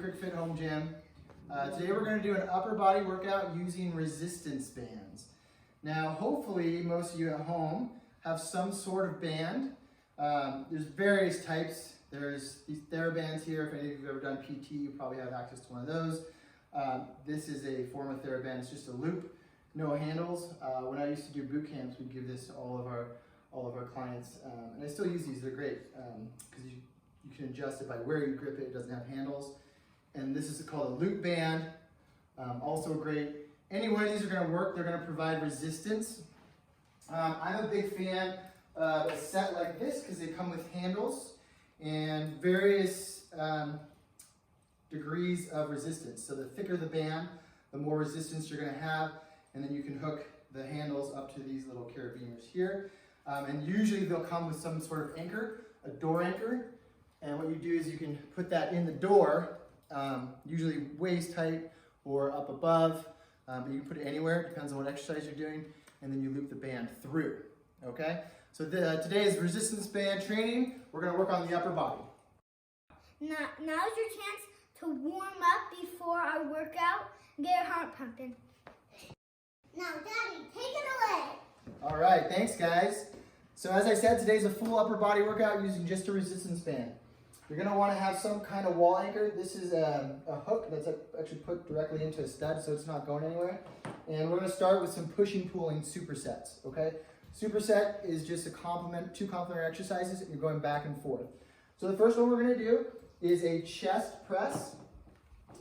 Quick Fit Home Gym. Today we're going to do an upper body workout using resistance bands. Now hopefully most of you at home have some sort of band. There's various types. There's these TheraBands here. If any of you have ever done PT, you probably have access to one of those. This is a form of TheraBand. It's just a loop, no handles. When I used to do boot camps, we'd give this to all of our clients, and I still use these. They're great because you can adjust it by where you grip it. It doesn't have handles. And this is called a loop band. Also great. Any one of these are going to work. They're going to provide resistance. I'm a big fan of a set like this because they come with handles and various degrees of resistance. So the thicker the band, the more resistance you're going to have, and then you can hook the handles up to these little carabiners here. And usually they'll come with some sort of anchor, a door anchor. And what you do is you can put that in the door, usually waist height or up above, but you can put it anywhere, depends on what exercise you're doing, and then you loop the band through, okay? So today is resistance band training. We're gonna work on the upper body. Now's your chance to warm up before our workout and get your heart pumping. Now, Daddy, take it away. All right, thanks guys. So as I said, today's a full upper body workout using just a resistance band. You're gonna wanna have some kind of wall anchor. This is a hook that's actually put directly into a stud, so it's not going anywhere. And we're gonna start with some pushing, pulling supersets, okay? Superset is just two complementary exercises, and you're going back and forth. So the first one we're gonna do is a chest press.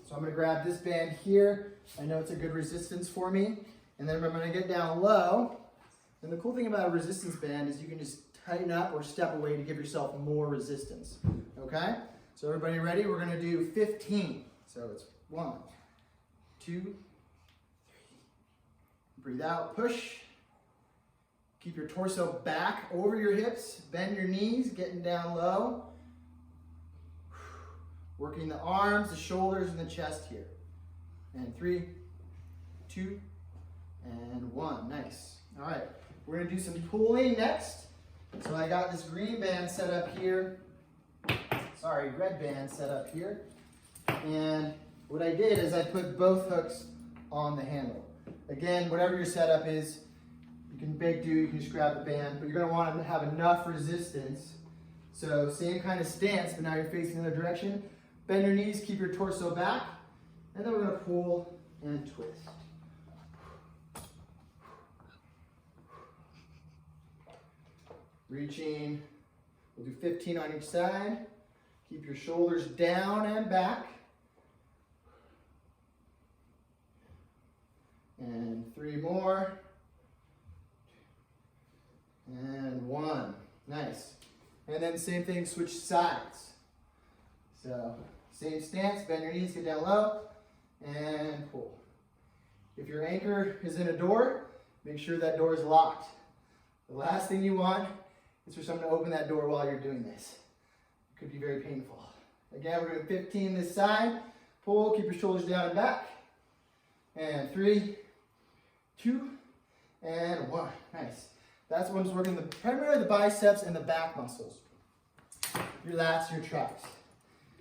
So I'm gonna grab this band here. I know it's a good resistance for me. And then I'm gonna get down low. And the cool thing about a resistance band is you can just tighten up or step away to give yourself more resistance, okay? So everybody ready? We're gonna do 15. So it's 1, 2, 3. Breathe out, push. Keep your torso back over your hips, bend your knees, getting down low. Working the arms, the shoulders, and the chest here. And 3, 2, and 1, nice. All right, we're gonna do some pulling next. So I got this green band set up here. Sorry, red band set up here. And what I did is I put both hooks on the handle. Again, whatever your setup is, you can you can just grab the band, but you're gonna want to have enough resistance. So same kind of stance, but now you're facing the other direction. Bend your knees, keep your torso back, and then we're gonna pull and twist. Reaching, we'll do 15 on each side. Keep your shoulders down and back. And 3 more. And 1, nice. And then same thing, switch sides. So same stance, bend your knees, get down low, and pull. If your anchor is in a door, make sure that door is locked. The last thing you want is for someone to open that door while you're doing this. It could be very painful. Again, we're doing 15 this side. Pull, keep your shoulders down and back. And 3, 2, and 1. Nice. That's when it's working primarily the biceps and the back muscles. Your lats, your traps.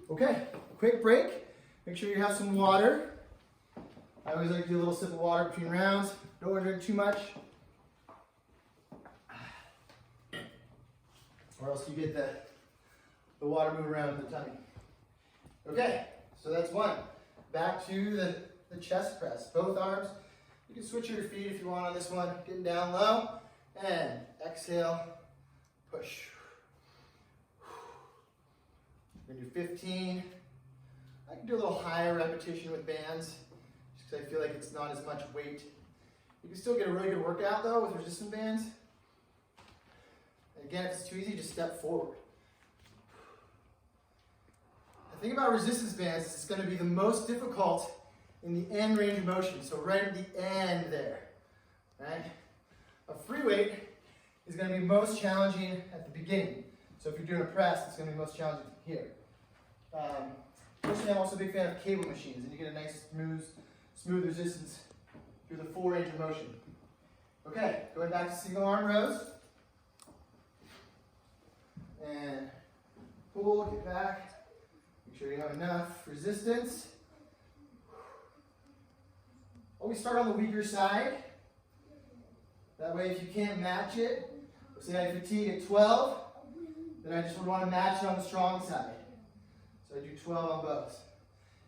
Okay, quick break. Make sure you have some water. I always like to do a little sip of water between rounds. Don't want to drink too much, or else you get the water moving around in the tummy. Okay, so that's 1. Back to the chest press. Both arms. You can switch your feet if you want on this one. Getting down low. And exhale, push. We're gonna do 15. I can do a little higher repetition with bands, just because I feel like it's not as much weight. You can still get a really good workout though with resistance bands. Again, if it's too easy, just step forward. The thing about resistance bands is it's going to be the most difficult in the end range of motion, so right at the end there, right? A free weight is going to be most challenging at the beginning. So if you're doing a press, it's going to be most challenging here. Personally, I'm also a big fan of cable machines, and you get a nice smooth resistance through the full range of motion. Okay, going back to single arm rows. And pull, get back. Make Make sure you have enough resistance. Always start on the weaker side. That way, if you can't match it, say I fatigue at 12, then I just would want to match it on the strong side. So I do 12 on both.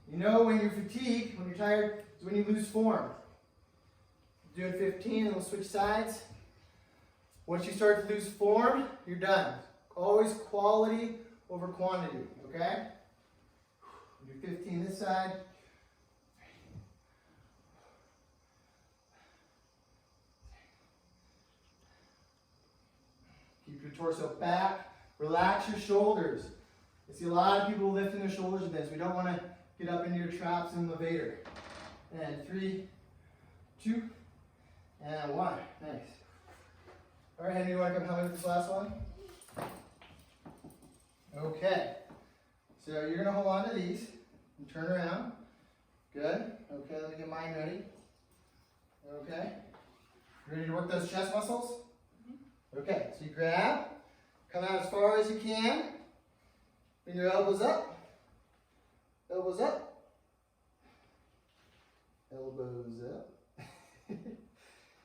You know when you're fatigued, when you're tired, is when you lose form. Doing 15 and we'll switch sides. Once you start to lose form, you're done. Always quality over quantity, okay? Do 15 this side. Keep your torso back. Relax your shoulders. I see a lot of people lifting their shoulders with this. We don't want to get up into your traps and levator. And 3, 2, and 1. Nice. All right, Henry, you want to come help me with this last one? Okay. So you're going to hold on to these and turn around. Good. Okay, let me get mine ready. Okay. You ready to work those chest muscles? Okay, so you grab, come out as far as you can. Bring your elbows up. Elbows up. Elbows up.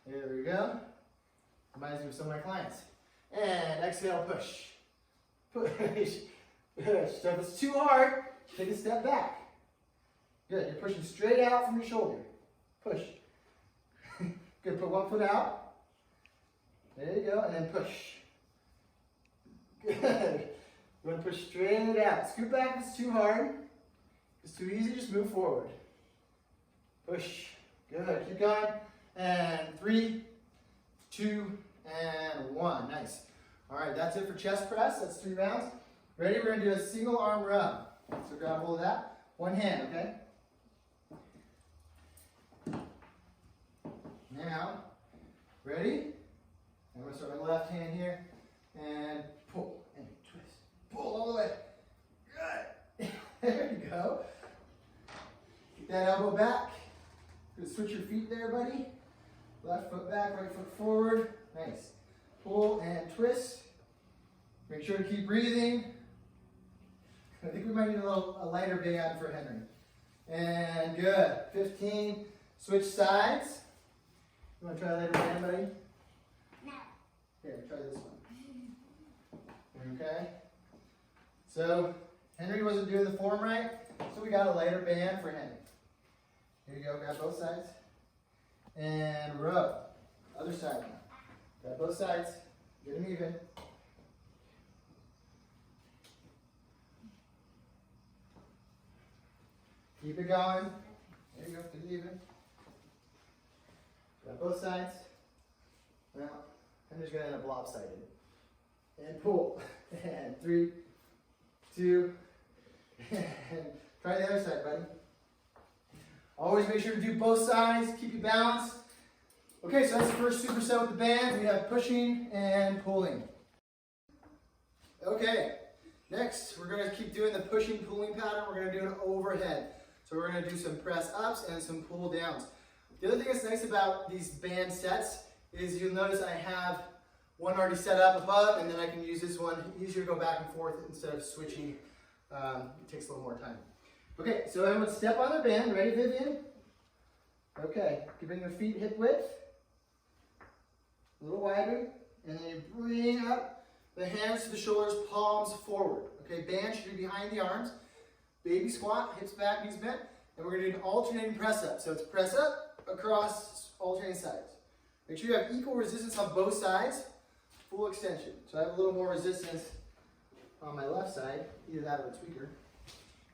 There we go. Reminds me of some of my clients. And exhale, push. Push. Push. So if it's too hard, take a step back. Good. You're pushing straight out from your shoulder. Push. Good. Put one foot out. There you go. And then push. Good. You want to push straight out. Scoot back if it's too hard. If it's too easy, just move forward. Push. Good. Keep going. And 3, 2, and 1. Nice. All right, that's it for chest press. That's 3 rounds. Ready? We're going to do a single arm rub. So grab hold of that. One hand, okay? Now, ready? I'm going to start my left hand here. And pull and twist. Pull all the way. Good. There you go. Keep that elbow back. Good. Switch your feet there, buddy. Left foot back, right foot forward. Nice. Pull and twist. Make sure to keep breathing. I think we might need a lighter band for Henry. And good. 15. Switch sides. You want to try a lighter band, buddy? No. Here, try this one. Okay. So Henry wasn't doing the form right, so we got a lighter band for Henry. Here you go. Grab both sides. And rub. Other side now. Grab both sides. Get them even. Keep it going. There you go. Get it even. Grab both sides. Now, I'm just going to end up lopsided. And pull. And 3, 2, and try the other side, buddy. Always make sure to do both sides. Keep you balanced. Okay, so that's the first superset with the band. We have pushing and pulling. Okay, next we're going to keep doing the pushing, pulling pattern. We're going to do an overhead. So we're going to do some press ups and some pull downs. The other thing that's nice about these band sets is you'll notice I have one already set up above, and then I can use this one. Easier to go back and forth instead of switching. It takes a little more time. Okay, so everyone step on their band. Ready, Vivian? Okay, you bring your feet hip width. A little wider. And then you bring up the hands to the shoulders, palms forward. Okay, band should be behind the arms. Baby squat, hips back, knees bent. And we're going to do an alternating press up. So it's press up, across, alternating sides. Make sure you have equal resistance on both sides. Full extension. So I have a little more resistance on my left side. Either that or it's weaker.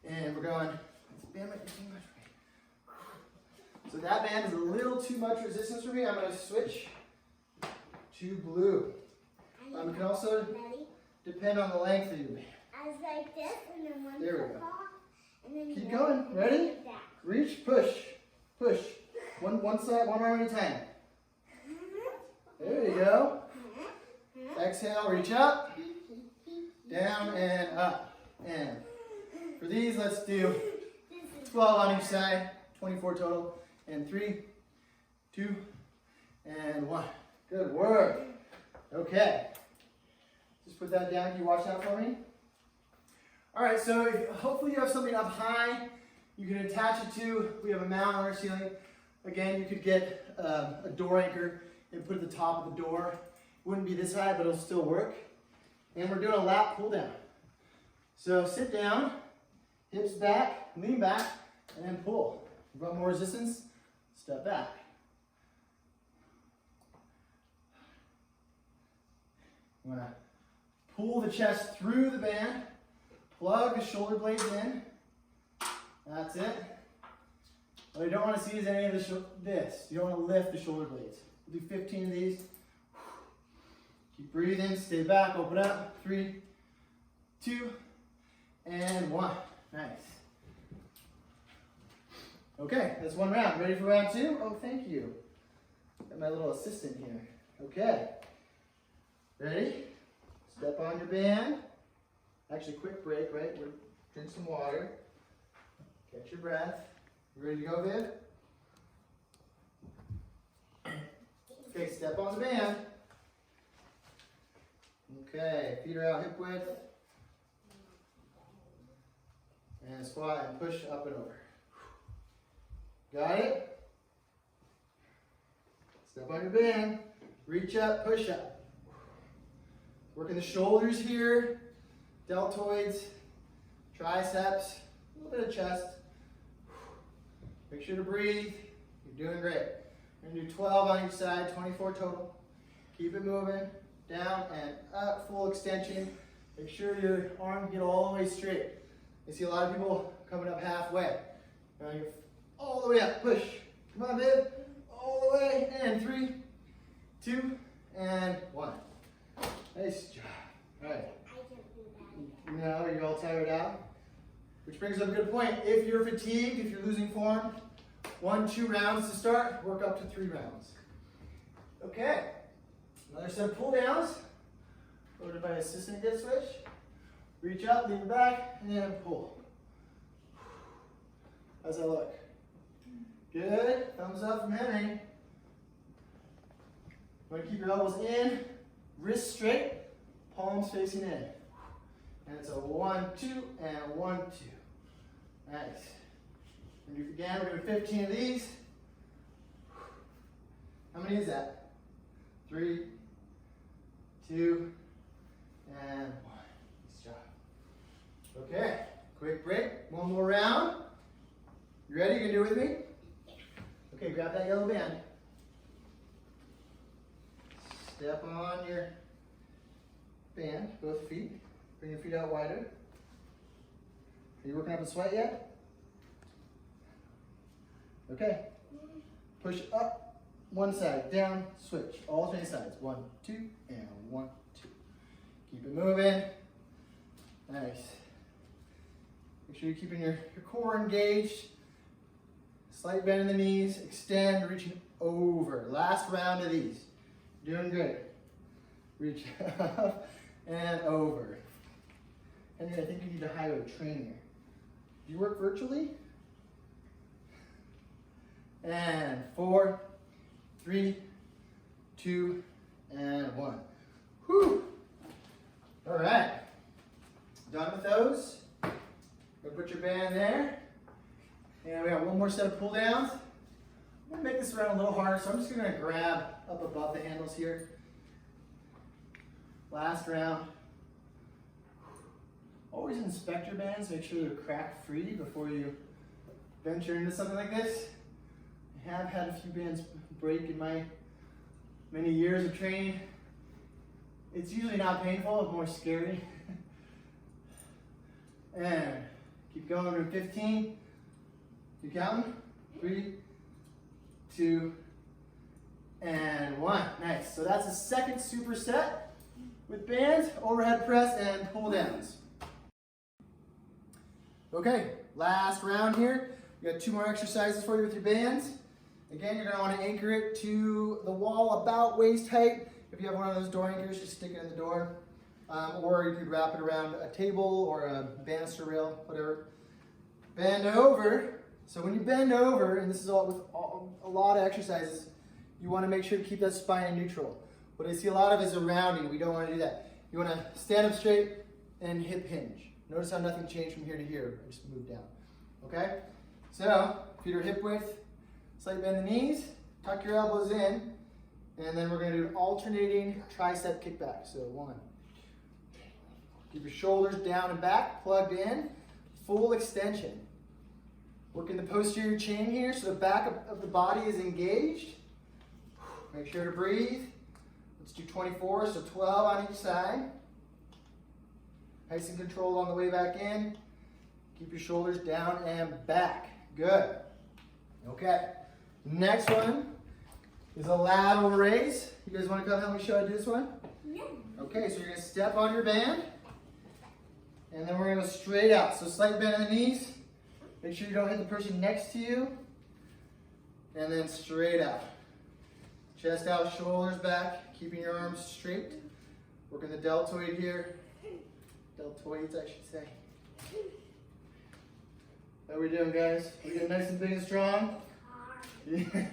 And we're going, this band might be too much for me. So that band is a little too much resistance for me. I'm going to switch to blue. We can also depend on the length of your band. I was like this, and then one there we go. And then keep going. Ready? Reach, push, push. One side, one arm at a time. There you go. Exhale, reach up, down and up. And for these, let's do 12 on each side, 24 total. And 3, 2, and 1. Good work. Okay. Just put that down. Can you watch that for me? All right, so hopefully you have something up high you can attach it to. We have a mount on our ceiling. Again, you could get a door anchor and put it at the top of the door. Wouldn't be this high, but it'll still work. And we're doing a lat pull down. So sit down, hips back, lean back, and then pull. If you want more resistance, step back. You want to pull the chest through the band, plug the shoulder blades in. That's it. What you don't want to see is any of this. You don't want to lift the shoulder blades. We'll do 15 of these. Keep breathing, stay back, open up. 3, 2, and 1. Nice. Okay, that's one round. Ready for round 2? Oh, thank you. Got my little assistant here. Okay. Ready? Step on your band. Actually, quick break, right? We'll drink some water. Catch your breath. You ready to go, Viv? Okay, step on the band. Okay, feet are out hip width. And squat and push up and over. Got it? Step on your band. Reach up, push up. Working the shoulders here, deltoids, triceps, a little bit of chest. Make sure to breathe. You're doing great. We're going to do 12 on each side, 24 total. Keep it moving. Down and up, full extension. Make sure your arms get all the way straight. I see a lot of people coming up halfway. Now you're all the way up, push. Come on, babe. All the way, and 3, 2, and 1. Nice job. All right. Now you're all tired out. Which brings up a good point. If you're fatigued, if you're losing form, 1, 2 rounds to start, work up to 3 rounds. Okay. Another set of pull downs. Go to my assistant get switch. Reach up, lean back, and then pull. How's that look? Good. Thumbs up from Henry. You want to keep your elbows in, wrists straight, palms facing in. And it's a 1, 2, and 1, 2. Nice. And do it again. We're doing 15 of these. How many is that? 3, 2, and 1. Nice job. Okay, quick break. One more round. You ready? You can do it with me? Okay, grab that yellow band. Step on your band, both feet. Bring your feet out wider. Are you working up a sweat yet? Okay. Push up one side, down, switch. Alternate sides. 1, 2, and 1, 2. Keep it moving. Nice. Make sure you're keeping your core engaged. Slight bend in the knees. Extend, reaching over. Last round of these. Doing good. Reach up and over. Henry, I think you need to hire a trainer. Do you work virtually? And 4, 3, 2, and 1. Whew. All right. Done with those. Gonna put your band there. And we got one more set of pull downs. I'm gonna make this round a little harder, so I'm just gonna grab up above the handles here. Last round. Always inspect your bands, make sure they're crack free before you venture into something like this. I have had a few bands break in my many years of training. It's usually not painful, it's more scary. And keep going to 15. You counting? 3, 2, and 1. Nice. So that's the second superset with bands, overhead press, and pull downs. Okay, last round here. We got 2 more exercises for you with your bands. Again, you're going to want to anchor it to the wall about waist height. If you have one of those door anchors, just stick it in the door. Or you could wrap it around a table or a banister rail, whatever. Bend over. So when you bend over, and this is all with a lot of exercises, you want to make sure to keep that spine in neutral. What I see a lot of is a rounding. We don't want to do that. You want to stand up straight and hip hinge. Notice how nothing changed from here to here. I just moved down. Okay? So, feet are hip width, slightly bend the knees, tuck your elbows in, and then we're going to do an alternating tricep kickback. So 1. Keep your shoulders down and back, plugged in, full extension. Working the posterior chain here so the back of the body is engaged. Make sure to breathe. Let's do 24, so 12 on each side. Nice and controlled on the way back in. Keep your shoulders down and back. Good. Okay. Next one is a lateral raise. You guys want to come help me show I do this one? Yeah. Okay, so you're going to step on your band. And then we're going to go straight out. So slight bend in the knees. Make sure you don't hit the person next to you. And then straight out. Chest out, shoulders back. Keeping your arms straight. Working the deltoid here. Deltoids, I should say. How are we doing, guys? We getting nice and big and strong? Yeah.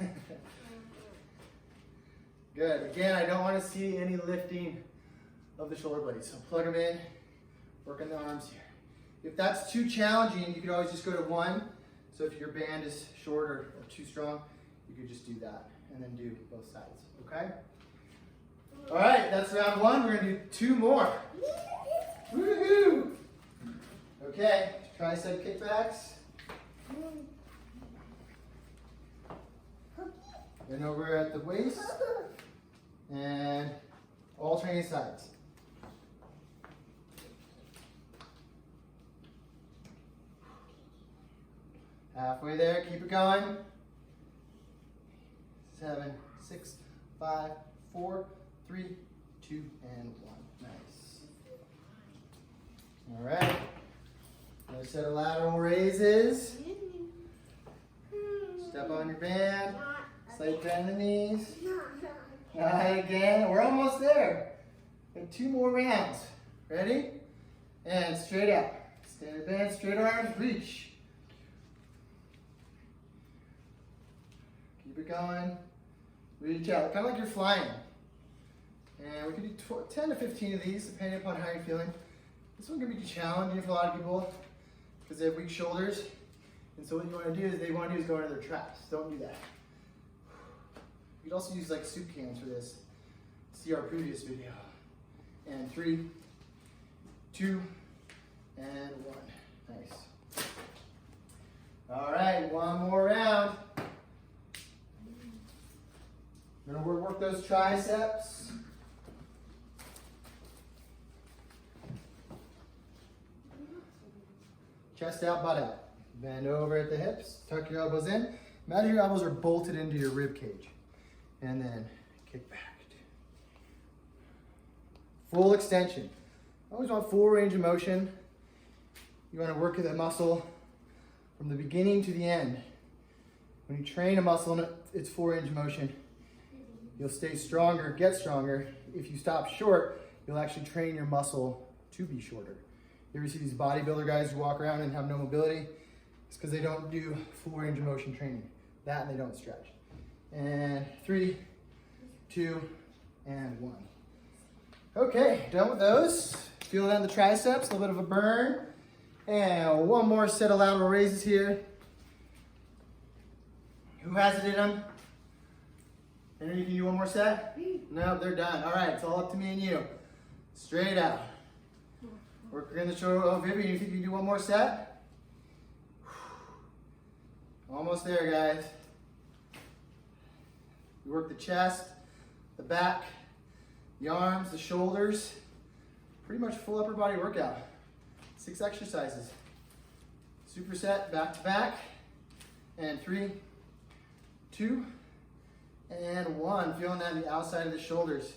Good. Again, I don't want to see any lifting of the shoulder blades. So plug them in, working the arms here. If that's too challenging, you could always just go to 1. So if your band is short or too strong, you could just do that and then do both sides. Okay? All right, that's round 1. We're going to do 2 more. Woohoo! Okay, tricep kickbacks. Then over at the waist. And alternating sides. Halfway there, keep it going. 7, 6, 5, 4, 3, 2, and 1. Nice. All right. Another set of lateral raises. Step on your band. Slight bend in the knees. Again, we're almost there. And 2 more rounds. Ready? And straight out. Standard bend, straight arms, reach. Keep it going. Reach out, kind of like you're flying. And we can do 10 to 15 of these, depending upon how you're feeling. This one can be challenging for a lot of people because they have weak shoulders. And so what you want to do is go into their traps. Don't do that. You could also use like soup cans for this. See our previous video. And 3, 2, and 1. Nice. All right, 1 more round. We're going to work those triceps. Chest out, butt out. Bend over at the hips. Tuck your elbows in. Imagine your elbows are bolted into your rib cage. And then kick back. Full extension. Always want full range of motion. You want to work the muscle from the beginning to the end. When you train a muscle in its full range of motion, you'll stay stronger, get stronger. If you stop short, you'll actually train your muscle to be shorter. You ever see these bodybuilder guys who walk around and have no mobility? It's because they don't do full range of motion training. That and they don't stretch. And 3, 2, and 1. Okay, done with those. Feeling on the triceps, a little bit of a burn. And 1 more set of lateral raises here. Who has it in them? Henry, can you do 1 more set? No, they're done. All right, it's all up to me and you. Straight out. Work in the shoulder. Oh, Vivian, you think you can do 1 more set? Almost there, guys. We work the chest, the back, the arms, the shoulders. Pretty much full upper body workout. 6 exercises. Superset, back to back. And 3, 2, and 1. Feeling that on the outside of the shoulders.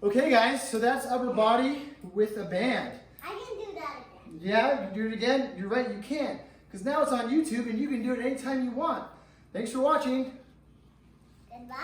Okay, guys, so that's upper body with a band. I can do that again. Yeah, you can do it again. You're right, you can. Because now it's on YouTube and you can do it anytime you want. Thanks for watching. Goodbye.